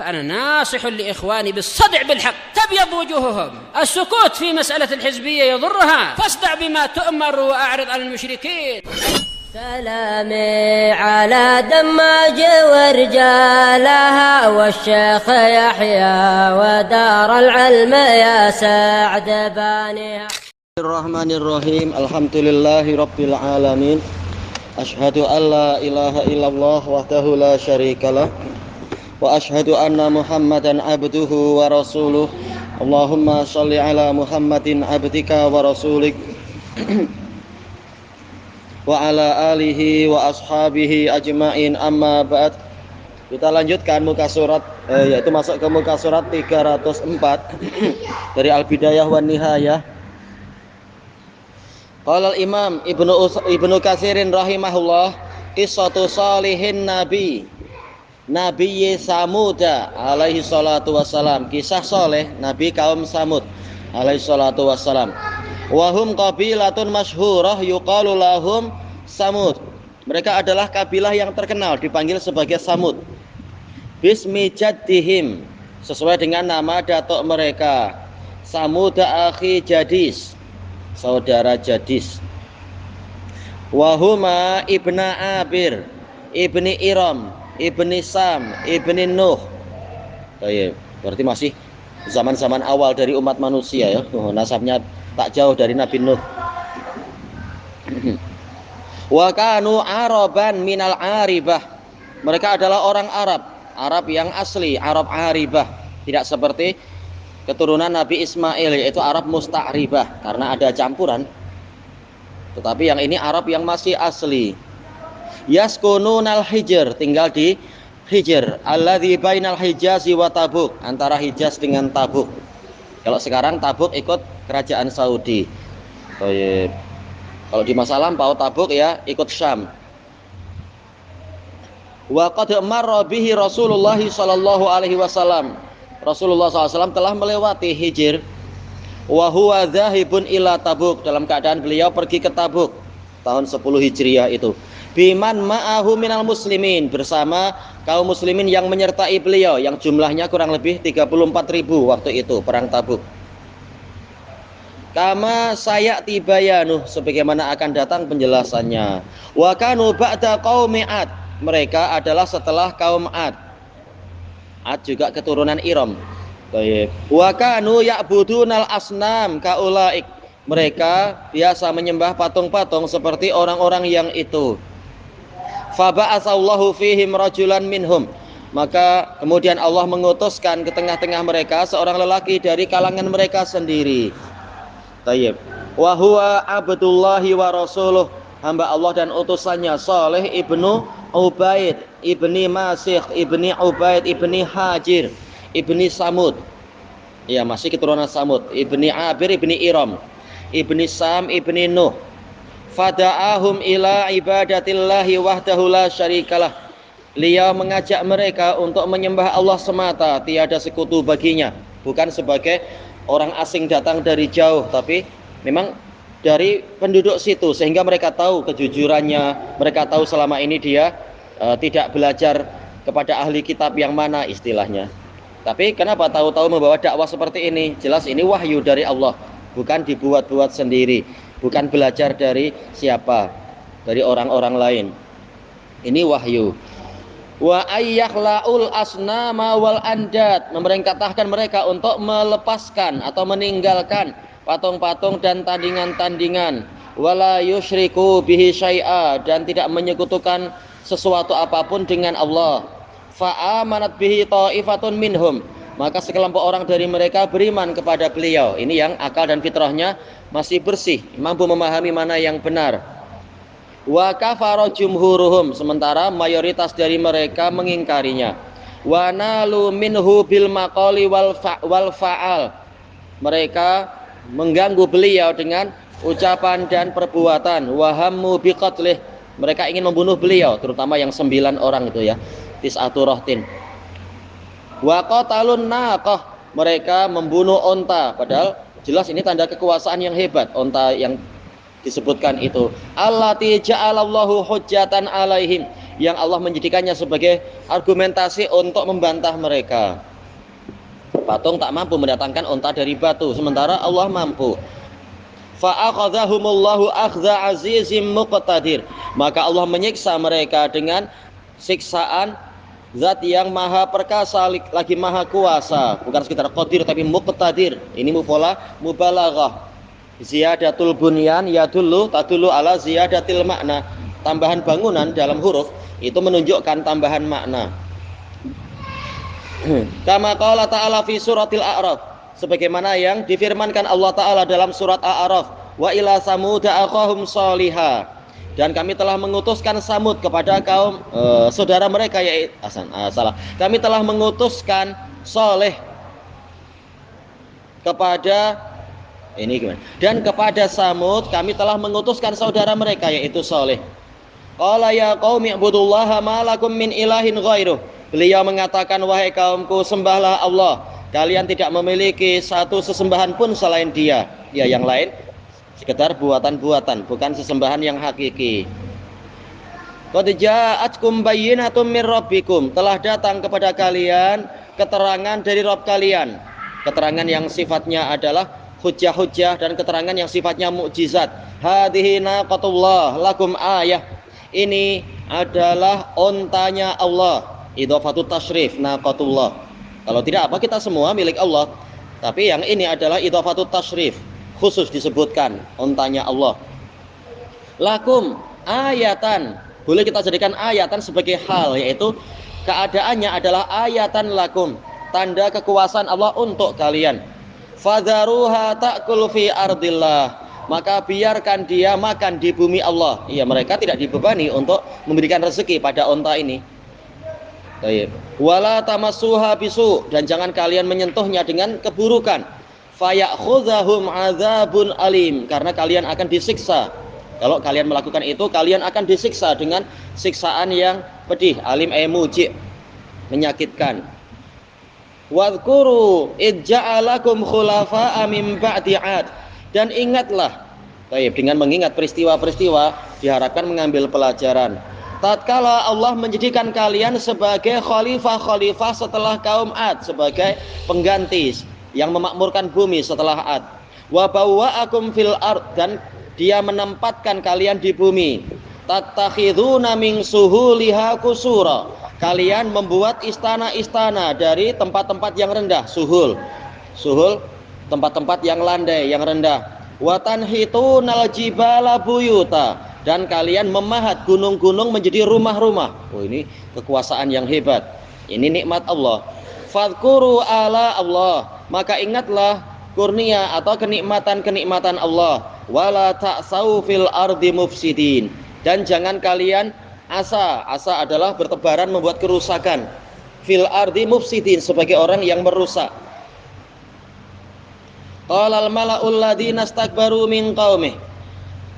فأنا ناصح لإخواني بالصدع بالحق تبيض وجوههم. السكوت في مسألة الحزبية يضرها، فاصدع بما تؤمر وأعرض عن المشركين. سلامي على دماج ورجالها والشيخ يحيى ودار العلم يا سعد بانيها. Bismillahirrahmanirrahim. Alhamdulillahi rabbil alamin. Asyhadu an la ilaha illallah wahdahu la syarikalah wa asyhadu anna Muhammadan abduhu wa rasuluh. Allahumma shalli ala Muhammadin abdika wa rasulik wa ala alihi wa ashabihi ajma'in, amma ba'd. Kita lanjutkan muka surat yaitu masuk ke muka surat 304 dari Al-Bidayah wan Nihayah. Qala al-Imam Ibnu Katsirin rahimahullah, qissatu salihin nabi Samuda alaihi salatu wassalam, kisah soleh nabi kaum Samud alaihi salatu wassalam. Wahum qabilatun masyhurah yuqalu lahum Samud. Mereka adalah kabilah yang terkenal dipanggil sebagai Samud. Bismi jaddihim, sesuai dengan nama datuk mereka. Samuda akhi Jadis, saudara Jadis. Wahuma ibna Abir, ibni Iram, ibni Sam, ibni Nuh. Berarti masih zaman-zaman awal dari umat manusia ya. Nasabnya tak jauh dari Nabi Nuh. Wa kanu araban minal aribah. Mereka adalah orang Arab yang asli, Arab aribah. Tidak seperti keturunan Nabi Ismail, yaitu Arab musta'ribah, karena ada campuran. Tetapi yang ini Arab yang masih asli. Yaskununal Hijr, tinggal di Hijr, alladzi bainal Hijazi wa Tabuk, antara Hijaz dengan Tabuk. Kalau sekarang Tabuk ikut kerajaan Saudi. Kalau di masa lampau Tabuk ya ikut Syam. Wa qad marra bihi Rasulullah sallallahu alaihi wasallam. Rasulullah SAW telah melewati Hijr. Wa huwa dzahibun ila Tabuk, dalam keadaan beliau pergi ke Tabuk tahun 10 Hijriah itu. Biman ma'ahu minal muslimin, bersama kaum muslimin yang menyertai beliau, yang jumlahnya kurang lebih 34.000 waktu itu perang Tabuk. Kama sayati bayanuh, sebagaimana akan datang penjelasannya. Wa kanu ba'da qaumi Ad, mereka adalah setelah kaum Ad. Ad juga keturunan Iram. Wa kanu ya'budunal asnam kaulaik, mereka biasa menyembah patung-patung seperti orang-orang yang itu. Fa ba'atsallahu fihim rajulan minhum, maka kemudian Allah mengutuskan ke tengah-tengah mereka seorang lelaki dari kalangan mereka sendiri. Tayyib. Wa huwa Abdullahi wa rasuluh, hamba Allah dan utusannya, Saleh ibnu Ubaid ibni Masih ibni Ubaid ibni Hajir ibni Samud. Ya, masih keturunan Samud. Ibni Abir ibni Iram ibni Sam ibni Nuh. Fada'ahum ila ibadatillahi wahdahu la syarikalah. Beliau mengajak mereka untuk menyembah Allah semata, tiada sekutu baginya. Bukan sebagai orang asing datang dari jauh, tapi memang dari penduduk situ, sehingga mereka tahu kejujurannya. Mereka tahu selama ini dia tidak belajar kepada ahli kitab yang mana istilahnya. Tapi kenapa tahu-tahu membawa dakwah seperti ini? Jelas ini wahyu dari Allah, bukan dibuat-buat sendiri, bukan belajar dari siapa, dari orang-orang lain. Ini wahyu. Wa ayyakhlaul asnama wal andad, memerintahkan mereka untuk melepaskan atau meninggalkan patung-patung dan tandingan-tandingan. Wala yusyriku bihi syai'a, dan tidak menyekutukan sesuatu apapun dengan Allah. Fa amanat bihi ta'ifatun minhum, maka sekelompok orang dari mereka beriman kepada beliau. Ini yang akal dan fitrahnya masih bersih, mampu memahami mana yang benar. Wa kafara jumhuruhum, sementara mayoritas dari mereka mengingkarinya. Wa nalu minhu bil maqali wal fa'al, mereka mengganggu beliau dengan ucapan dan perbuatan. Wa hammu biqatlih, mereka ingin membunuh beliau, terutama yang 9 orang itu ya, tis'atu rahtin. Wa qatalun naqah, mereka membunuh onta, padahal jelas ini tanda kekuasaan yang hebat, onta yang disebutkan itu. Allati ja'alallahu hujjatan alaihim, yang Allah menjadikannya sebagai argumentasi untuk membantah mereka. Patung tak mampu mendatangkan unta dari batu, sementara Allah mampu. Fa'akhadhahumullahu akhdha azizim muqtadir. Maka Allah menyiksa mereka dengan siksaan zat yang maha perkasa lagi maha kuasa. Bukan sekedar qadir tapi muqtadir. Ini mubalaghah. Ziyadatul bunyan tadullu ala ziyadatil makna. Tambahan bangunan dalam huruf itu menunjukkan tambahan makna. Kama qala ta'ala fi suratil A'raf, sebagaimana yang difirmankan Allah Ta'ala dalam surat A'raf, wa ila samud aqahum salihah, dan kami telah mengutuskan Samud kepada kaum saudara mereka yaitu kami telah mengutuskan Saleh kepada dan kepada Samud kami telah mengutuskan saudara mereka yaitu Saleh. Qala ya qaumi ibudullaha ma lakum min ilahin ghairuh. Beliau mengatakan, wahai kaumku, sembahlah Allah. Kalian tidak memiliki satu sesembahan pun selain Dia. Ya, yang lain sekedar buatan-buatan, bukan sesembahan yang hakiki. Qad ja'atkum bayyinatun mir rabbikum. Telah datang kepada kalian keterangan dari Rabb kalian. Keterangan yang sifatnya adalah hujjah-hujjah dan keterangan yang sifatnya mukjizat. Hadhihi naqatullah lakum ayah. Ini adalah ontanya Allah. Idhofatut tashrif naqatullah. Kalau tidak apa kita semua milik Allah. Tapi yang ini adalah idhofatut tashrif, khusus disebutkan ontanya Allah. Lakum ayatan. Boleh kita jadikan ayatan sebagai hal, yaitu keadaannya adalah ayatan lakum, tanda kekuasaan Allah untuk kalian. Fadharuha ta'kul fi ardillah. Maka biarkan dia makan di bumi Allah. Iya, mereka tidak dibebani untuk memberikan rezeki pada onta ini. Baik. Wala tamassuha bisu, dan jangan kalian menyentuhnya dengan keburukan. Fayakhudhahum adzabun alim, karena kalian akan disiksa. Kalau kalian melakukan itu, kalian akan disiksa dengan siksaan yang pedih. Alim muji, menyakitkan. Wadhkuru idja'alakum khulafa'a min ba'di 'ad. Dan ingatlah, dengan mengingat peristiwa-peristiwa diharapkan mengambil pelajaran. Tatkala Allah menjadikan kalian sebagai khalifah-khalifah setelah kaum 'ad, sebagai pengganti yang memakmurkan bumi setelah 'ad. Wa bawwa'akum fil ard, dan Dia menempatkan kalian di bumi. Tattakhiduna min suhuliha qusura. Kalian membuat istana-istana dari tempat-tempat yang rendah, suhul, tempat-tempat yang landai, yang rendah. Wa tanhitunal jibala buyuta, dan kalian memahat gunung-gunung menjadi rumah-rumah. Oh, ini kekuasaan yang hebat. Ini nikmat Allah. Fadhkuru ala Allah, maka ingatlah kurnia atau kenikmatan-kenikmatan Allah. Wala ta'sau fil ardi mufsidin, dan jangan kalian asa adalah bertebaran membuat kerusakan. Fil ardi mufsidin, sebagai orang yang merusak. Qalal mala'ul ladzina istakbaru min qaumih.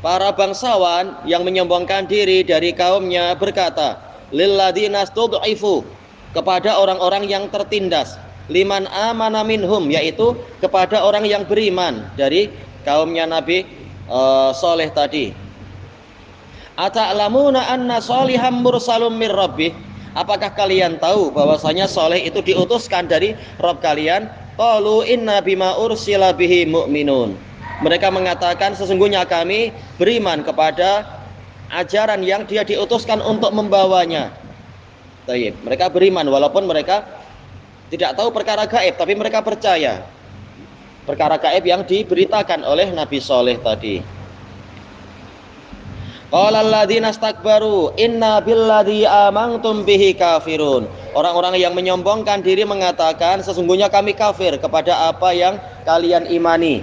Para bangsawan yang menyombongkan diri dari kaumnya berkata, lil ladzina stud'ifu, kepada orang-orang yang tertindas, liman amana minhum, yaitu kepada orang yang beriman dari kaumnya Nabi Saleh tadi. Ata'lamuna anna Saliham mursalum mir rabbih. Apakah kalian tahu bahwasanya Saleh itu diutuskan dari Rabb kalian? Qalu inna bima ursila bihi mu'minun. Mereka mengatakan, sesungguhnya kami beriman kepada ajaran yang Dia diutuskan untuk membawanya. Baik, mereka beriman walaupun mereka tidak tahu perkara gaib, tapi mereka percaya perkara gaib yang diberitakan oleh Nabi Saleh tadi. Qala alladzina istakbaru inna billadzi amantum bihi kafirun. Orang-orang yang menyombongkan diri mengatakan, sesungguhnya kami kafir kepada apa yang kalian imani.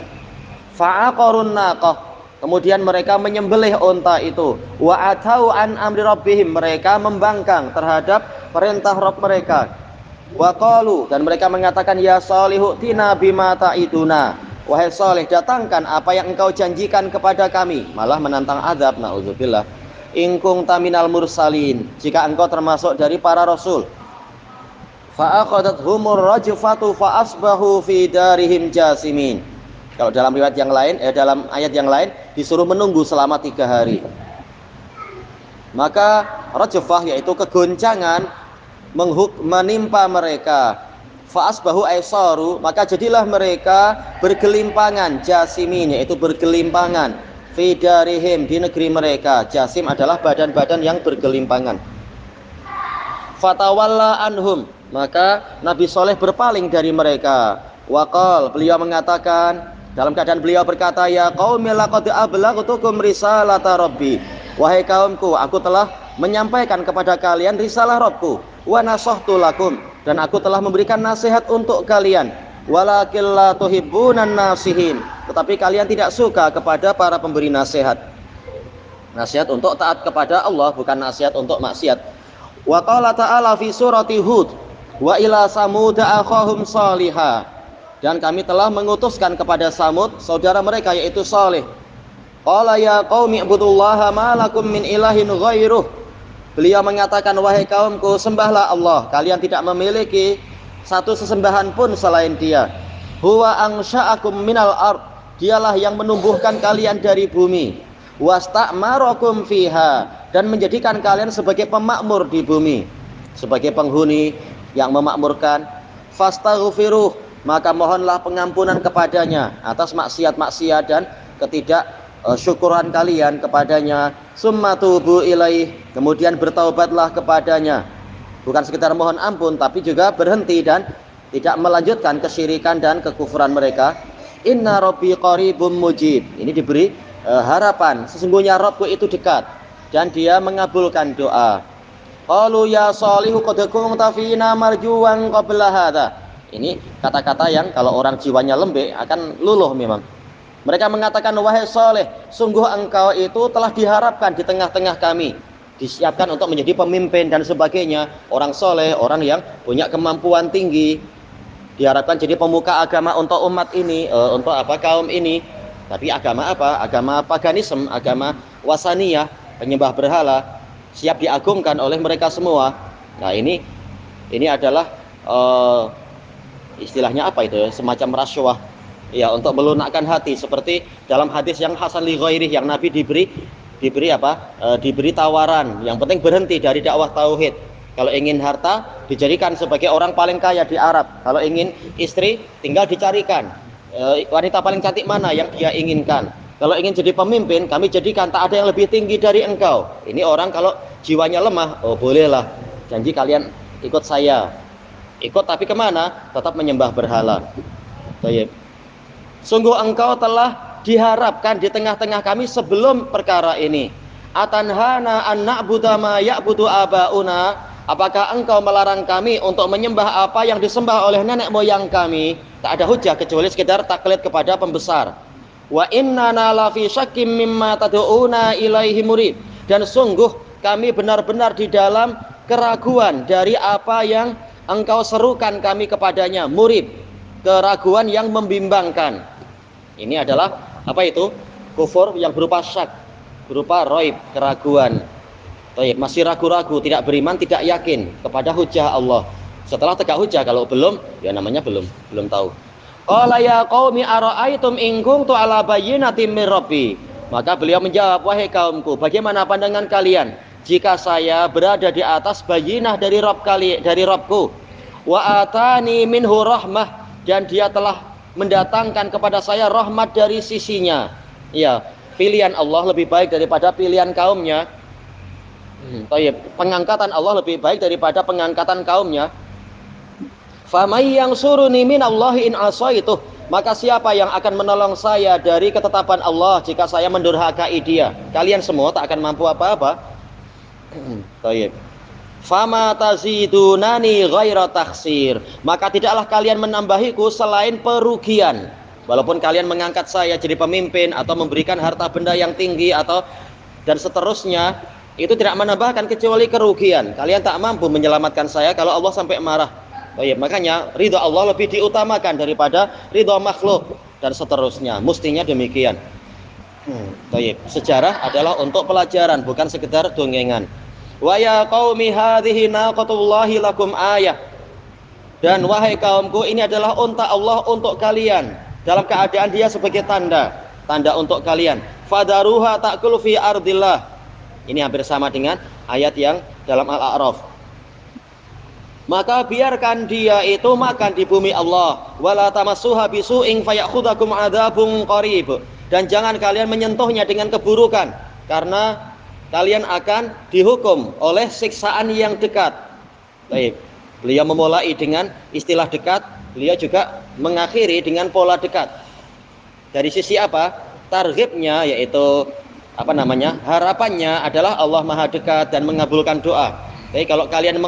Fa'aqarun naqah, kemudian mereka menyembelih unta itu. Wa atau an amri rabbihim, mereka membangkang terhadap perintah Rabb mereka. Wa qalu, dan mereka mengatakan, ya Salihu tina bima ta'iduna. Wahai Saleh, datangkan apa yang engkau janjikan kepada kami. Malah menantang azab, na'udzubillah. In kunta minal mursalin, jika engkau termasuk dari para rasul. Fa'akhadathumur rajfatu fa'asbahu fi darihim jasimin. Kalau dalam riwayat yang lain, dalam ayat yang lain disuruh menunggu selama 3 hari. Maka rajfah yaitu kegoncangan menimpa mereka. Fa'asbahu aisaru, maka jadilah mereka bergelimpangan, jasimin yaitu bergelimpangan, fi darihim di negeri mereka. Jasim adalah badan-badan yang bergelimpangan. Fatawalla anhum, maka Nabi Soleh berpaling dari mereka. Waqal, beliau mengatakan, dalam keadaan beliau berkata, ya qaumi laqad ablaghtukum risalata rabbi, wahai kaumku, aku telah menyampaikan kepada kalian risalah Rabbku, wa nasahtu lakum, dan aku telah memberikan nasihat untuk kalian, walakin la tuhibbunan nasihin, tetapi kalian tidak suka kepada para pemberi nasihat. Nasihat untuk taat kepada Allah, bukan nasihat untuk maksiat. Wa qala ta'ala fi surati Hud, wa ila samud akhahum salihah, dan kami telah mengutuskan kepada Samud saudara mereka yaitu Saleh. Qala ya qaumi ibudullaha ma lakum min ilahin ghairuh, beliau mengatakan, wahai kaumku, sembahlah Allah, kalian tidak memiliki satu sesembahan pun selain Dia. Huwa ansha'akum minal ard, dialah yang menumbuhkan kalian dari bumi. Wasta'marakum fiha, dan menjadikan kalian sebagai pemakmur di bumi, sebagai penghuni yang memakmurkan. Fastaghfiruh, maka mohonlah pengampunan kepadanya atas maksiat-maksiat dan syukuran kalian kepadanya. Summa tubu ilaih, kemudian bertaubatlah kepadanya. Bukan sekedar mohon ampun, tapi juga berhenti dan tidak melanjutkan kesyirikan dan kekufuran mereka. Inna rabbi qaribum mujib, ini diberi harapan, sesungguhnya Rabbku itu dekat dan dia mengabulkan doa. Qalu ya Salihu qad kunta fina marjuwan qabla hadza, ini kata-kata yang kalau orang jiwanya lembek akan luluh memang. Mereka mengatakan, wahai Saleh, sungguh engkau itu telah diharapkan di tengah-tengah kami, disiapkan untuk menjadi pemimpin dan sebagainya. Orang soleh, orang yang punya kemampuan tinggi, diharapkan jadi pemuka agama untuk umat ini, untuk kaum ini. Tapi agama apa? Agama paganisme, agama wasaniyah, penyembah berhala, siap diagungkan oleh mereka semua. Nah ini adalah istilahnya apa itu ya? Semacam rasyuah. Ya, untuk melunakkan hati, seperti dalam hadis yang hasan li ghairih, yang Nabi diberi tawaran, yang penting berhenti dari dakwah tauhid. Kalau ingin harta, dijadikan sebagai orang paling kaya di Arab. Kalau ingin istri, tinggal dicarikan wanita paling cantik mana yang dia inginkan. Kalau ingin jadi pemimpin, kami jadikan tak ada yang lebih tinggi dari engkau. Ini orang kalau jiwanya lemah, oh bolehlah, janji kalian ikut saya. Ikut tapi kemana? Tetap menyembah berhala. Baik. Sungguh engkau telah diharapkan di tengah-tengah kami sebelum perkara ini. Atanhana an na'budu ma ya'budu abauna, apakah engkau melarang kami untuk menyembah apa yang disembah oleh nenek moyang kami? Tak ada hujah kecuali sekedar taklid kepada pembesar. Wa innana la fi syakkim mimma tad'una ilaihi murid, dan sungguh kami benar-benar di dalam keraguan dari apa yang engkau serukan kami kepadanya. Murid, keraguan yang membimbangkan. Ini adalah apa itu? Kufur yang berupa syak, berupa raib, keraguan. Masih ragu-ragu, tidak beriman, tidak yakin kepada hujah Allah. Setelah tegak hujah, kalau belum, ya namanya belum tahu. Qala ya qaumi ara'aitum in kuntu ala bayyinatin min rabbi, maka beliau menjawab, wahai kaumku, bagaimana pandangan kalian jika saya berada di atas bayyinah dari Rabbku, wa atani minhu rahmah, dan dia telah mendatangkan kepada saya rahmat dari sisinya. Ya, pilihan Allah lebih baik daripada pilihan kaumnya. Pengangkatan Allah lebih baik daripada pengangkatan kaumnya. Famay yansuruni minallahi in asaitu, maka siapa yang akan menolong saya dari ketetapan Allah jika saya mendurhakai Dia? Kalian semua tak akan mampu apa-apa. Baik. Fama tazidunani ghaira takhsir, maka tidaklah kalian menambahiku selain perugian. Walaupun kalian mengangkat saya jadi pemimpin atau memberikan harta benda yang tinggi atau dan seterusnya, itu tidak menambahkan kecuali kerugian. Kalian tak mampu menyelamatkan saya kalau Allah sampai marah. Baik, makanya ridha Allah lebih diutamakan daripada ridha makhluk dan seterusnya. Mestinya demikian. Baik, sejarah adalah untuk pelajaran, bukan sekedar dongengan. Wa ya qaumi hadhihi naqatullahi lakum ayah, dan wahai kaumku, ini adalah unta Allah untuk kalian, dalam keadaan dia sebagai tanda untuk kalian. Fadaruha ta'kul fi ardillah, ini hampir sama dengan ayat yang dalam Al-A'raf. Maka biarkan dia itu makan di bumi Allah, wala tamassuha bisu'in fayakhudhakum adzabun qarib. Dan jangan kalian menyentuhnya dengan keburukan, karena kalian akan dihukum oleh siksaan yang dekat. Baik. Beliau memulai dengan istilah dekat, beliau juga mengakhiri dengan pola dekat. Dari sisi apa? Targhibnya yaitu harapannya adalah Allah Maha dekat dan mengabulkan doa. Jadi kalau kalian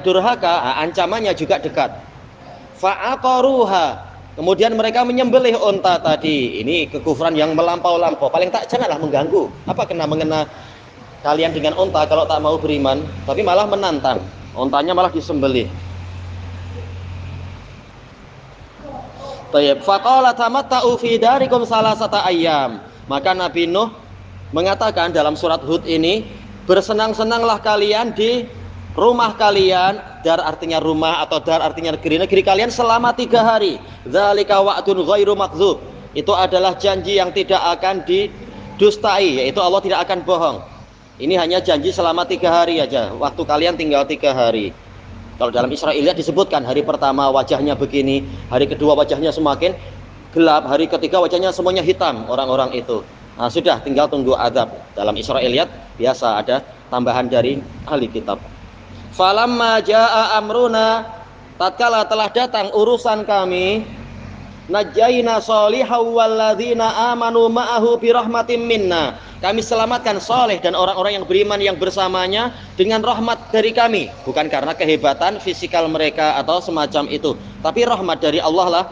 durhaka, ancamannya juga dekat. Fa'aqaruha. Kemudian mereka menyembelih unta tadi. Ini kekufuran yang melampau-lampau. Paling tak janganlah mengganggu. Apa mengena kalian dengan unta kalau tak mau beriman, tapi malah menantang. Untanya malah disembelih. Tayyib. Faqala tamatta'u fi darikum salasata ayyam. Maka Nabi Nuh mengatakan dalam surat Hud ini, bersenang-senanglah kalian di rumah kalian. Dar artinya rumah atau dar artinya negeri kalian selama 3 hari. Dzalika wa'dun ghairu makdzub. Itu adalah janji yang tidak akan didustai, yaitu Allah tidak akan bohong. Ini hanya janji selama 3 hari aja. Waktu kalian tinggal 3 hari. Kalau dalam Israiliyat disebutkan hari pertama wajahnya begini, hari kedua wajahnya semakin gelap, hari ketiga wajahnya semuanya hitam orang-orang itu. Nah, sudah tinggal tunggu azab. Dalam Israiliyat biasa ada tambahan dari ahli kitab. Falamma jaa amruna, tatkala telah datang urusan kami, najjayna shalihaw walladzina amanu ma'ahu birahmatin minna. Kami selamatkan Saleh dan orang-orang yang beriman yang bersamanya dengan rahmat dari kami, bukan karena kehebatan fisikal mereka atau semacam itu, tapi rahmat dari Allah lah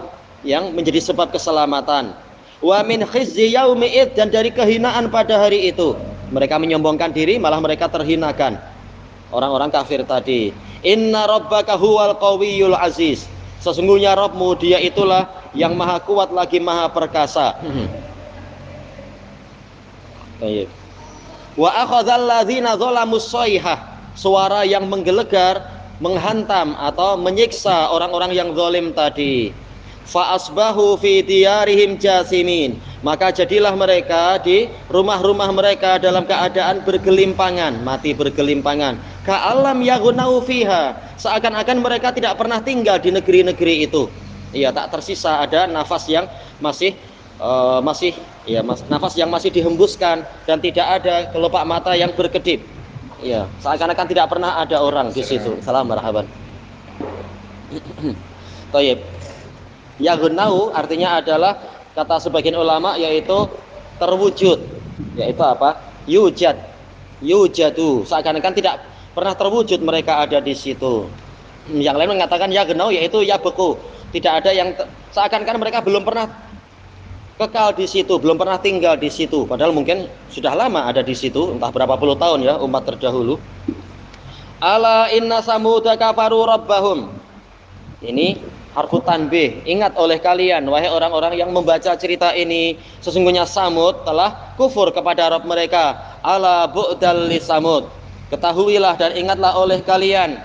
yang menjadi sebab keselamatan. Wa min khizyi yaumid, dan dari kehinaan pada hari itu. Mereka menyombongkan diri, malah mereka terhinakan. Orang-orang kafir tadi. Inna rabbaka huwal qawiyyul aziz. Sesungguhnya Rabbmu, dia itulah yang maha kuat lagi maha perkasa. Baik. Wa akhadzal ladzina zalamus sayhah. Suara yang menggelegar, menghantam atau menyiksa orang-orang yang zalim tadi. Fa asbahu fi diyarihim jasimin. Maka jadilah mereka di rumah-rumah mereka dalam keadaan bergelimpangan, mati bergelimpangan. Ka'alam yaghunau fiha. Seakan-akan mereka tidak pernah tinggal di negeri-negeri itu. Iya, tak tersisa ada nafas yang nafas yang masih dihembuskan dan tidak ada kelopak mata yang berkedip. Iya, seakan-akan tidak pernah ada orang di situ. Salam marhaban. Thayyib. Yaghunau artinya adalah, kata sebagian ulama, yaitu terwujud. Yaitu apa? Yujadu. Seakan-akan tidak pernah terwujud mereka ada di situ. Yang lain mengatakan yaghunau, yaitu yabqu. Tidak ada yang seakan-akan mereka belum pernah kekal di situ, belum pernah tinggal di situ. Padahal mungkin sudah lama ada di situ, entah berapa puluh tahun ya umat terdahulu. Ala inna samuda kafaru rabbahum. Ini harfu tanbih. Ingat oleh kalian, wahai orang-orang yang membaca cerita ini, sesungguhnya Samud telah kufur kepada Rabb mereka. Ala bu'dal li Samud. Ketahuilah dan ingatlah oleh kalian,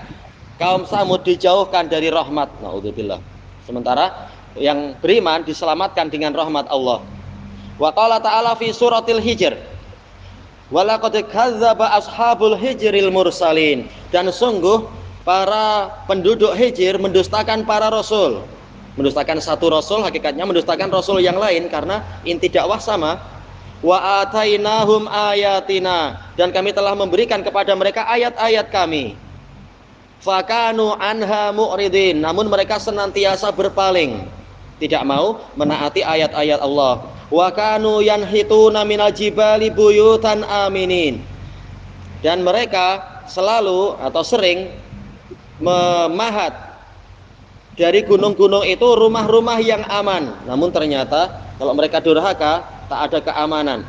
kaum Samud dijauhkan dari rahmat. Naudzubillah. Sementara yang beriman diselamatkan dengan rahmat Allah. Wa qala ta'ala fi suratil Hijr, wa laqad kadzdzaba ashabul hijril mursalin. Dan sungguh para penduduk Hijr mendustakan para rasul. Mendustakan satu rasul, hakikatnya mendustakan rasul yang lain, karena inti dakwah sama. Wa atainahum ayatina, dan kami telah memberikan kepada mereka ayat-ayat kami. Fakanu anha mu'ridin, namun mereka senantiasa berpaling, tidak mau menaati ayat-ayat Allah. Wa kanu yanhituna minal jibali buyutan aminin, dan mereka selalu atau sering memahat dari gunung-gunung itu rumah-rumah yang aman. Namun ternyata kalau mereka durhaka, tak ada keamanan.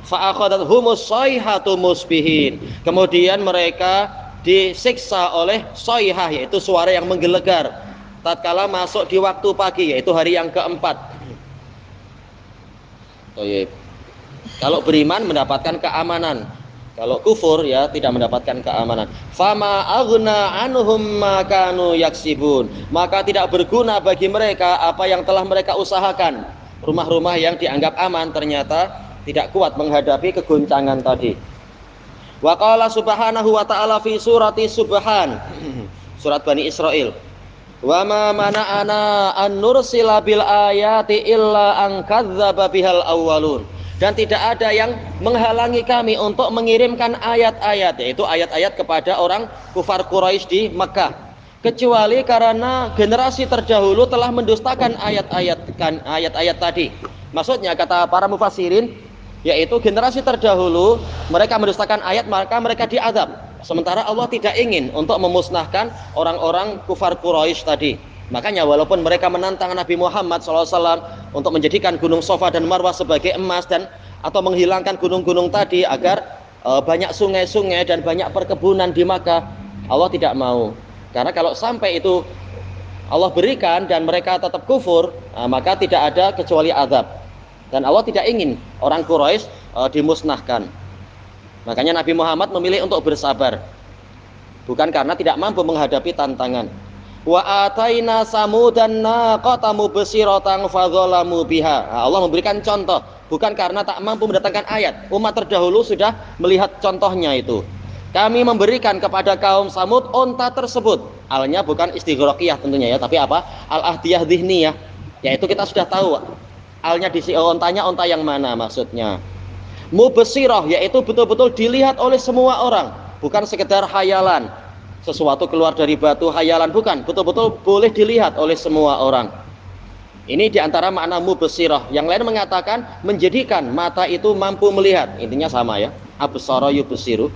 Fa akhadathhumus sayhatu musbihin, kemudian mereka disiksa oleh sayhah, yaitu suara yang menggelegar, tatkala masuk di waktu pagi, yaitu hari yang keempat. Kalau beriman mendapatkan keamanan, kalau kufur ya tidak mendapatkan keamanan. Fama aghna anhum ma kanu yaksibun, maka tidak berguna bagi mereka apa yang telah mereka usahakan. Rumah-rumah yang dianggap aman ternyata tidak kuat menghadapi kegoncangan tadi. Wa qala subhanahu wa ta'ala fi surati Subhan. Surat Bani Israil. Wa ma mana'ana an nursila bil ayati illa an kadzdzaba bihal awwalun. Dan tidak ada yang menghalangi kami untuk mengirimkan ayat-ayat, yaitu ayat-ayat kepada orang kufar Quraisy di Mekah, kecuali karena generasi terdahulu telah mendustakan ayat-ayat tadi. Maksudnya kata para mufassirin, yaitu generasi terdahulu mereka mendustakan ayat, maka mereka diazab. Sementara Allah tidak ingin untuk memusnahkan orang-orang kufar Quraisy tadi. Makanya walaupun mereka menantang Nabi Muhammad SAW untuk menjadikan gunung Safa dan Marwah sebagai emas dan atau menghilangkan gunung-gunung tadi agar banyak sungai-sungai dan banyak perkebunan di Makkah, Allah tidak mau. Karena kalau sampai itu Allah berikan dan mereka tetap kufur, maka tidak ada kecuali azab. Dan Allah tidak ingin orang Quraisy dimusnahkan. Makanya Nabi Muhammad memilih untuk bersabar, bukan karena tidak mampu menghadapi tantangan. Wa ataina samudan naqata mubsiratan fadzalamu biha. Allah memberikan contoh, bukan karena tak mampu mendatangkan ayat. Umat terdahulu sudah melihat contohnya itu. Kami memberikan kepada kaum Samud onta tersebut. Alnya bukan istighraqiyah tentunya ya, tapi apa? Al-ahdiyah dhihniyah. Yaitu kita sudah tahu alnya di ontanya onta yang mana maksudnya. Mubsirah yaitu betul-betul dilihat oleh semua orang, bukan sekedar hayalan. Sesuatu keluar dari batu hayalan, bukan, betul-betul boleh dilihat oleh semua orang. Ini diantara makna mubsirah. Yang lain mengatakan menjadikan mata itu mampu melihat. Intinya sama ya, absara yubsiru.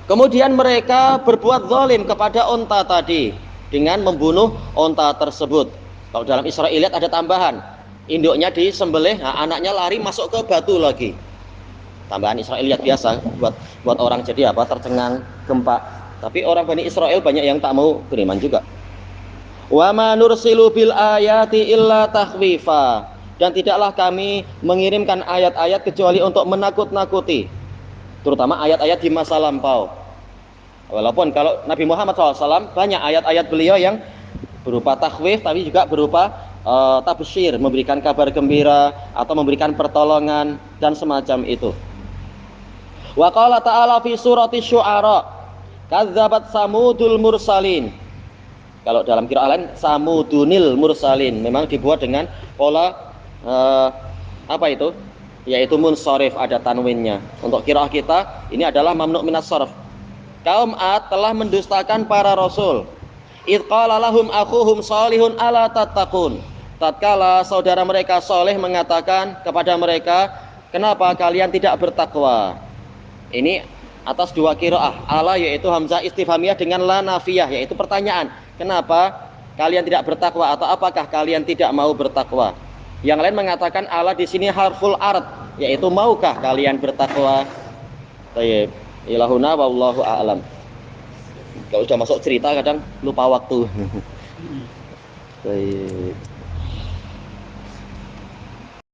Kemudian mereka berbuat zalim kepada onta tadi dengan membunuh onta tersebut. Kalau dalam Israiliyat ada tambahan, induknya disembelih, anaknya lari masuk ke batu lagi. Tambahan Israiliyat biasa buat orang jadi apa, tercengang, gempa. Tapi orang Bani Israel banyak yang tak mau beriman juga. Wa ma nursilu bil ayati illa takhwifa. Dan tidaklah kami mengirimkan ayat-ayat kecuali untuk menakut-nakuti, terutama ayat-ayat di masa lampau. Walaupun kalau Nabi Muhammad SAW banyak ayat-ayat beliau yang berupa takhwif, tapi juga berupa tabsyir, memberikan kabar gembira atau memberikan pertolongan dan semacam itu. Wa qala ta'ala fi surati Syu'ara, kadzabat samudul mursalin. Kalau dalam qiraah lain samudunil mursalin, memang dibuat dengan pola apa itu? Yaitu munsharif, ada tanwinnya. Untuk qiraah kita ini adalah mamnu' minas sharf. Kaum Ad telah mendustakan para rasul. Idz qala lahum akhuhum shalihun ala tattaqun. Tatkala saudara mereka Saleh mengatakan kepada mereka, kenapa kalian tidak bertakwa? Ini atas dua qiraah, ala yaitu hamzah istifhamiyah dengan la nafiyah, yaitu pertanyaan, kenapa kalian tidak bertakwa atau apakah kalian tidak mau bertakwa? Yang lain mengatakan ala di sini harful ard, yaitu maukah kalian bertakwa? Baik, ilahuna wallahu a'lam. Kalau sudah masuk cerita kadang lupa waktu. Baik.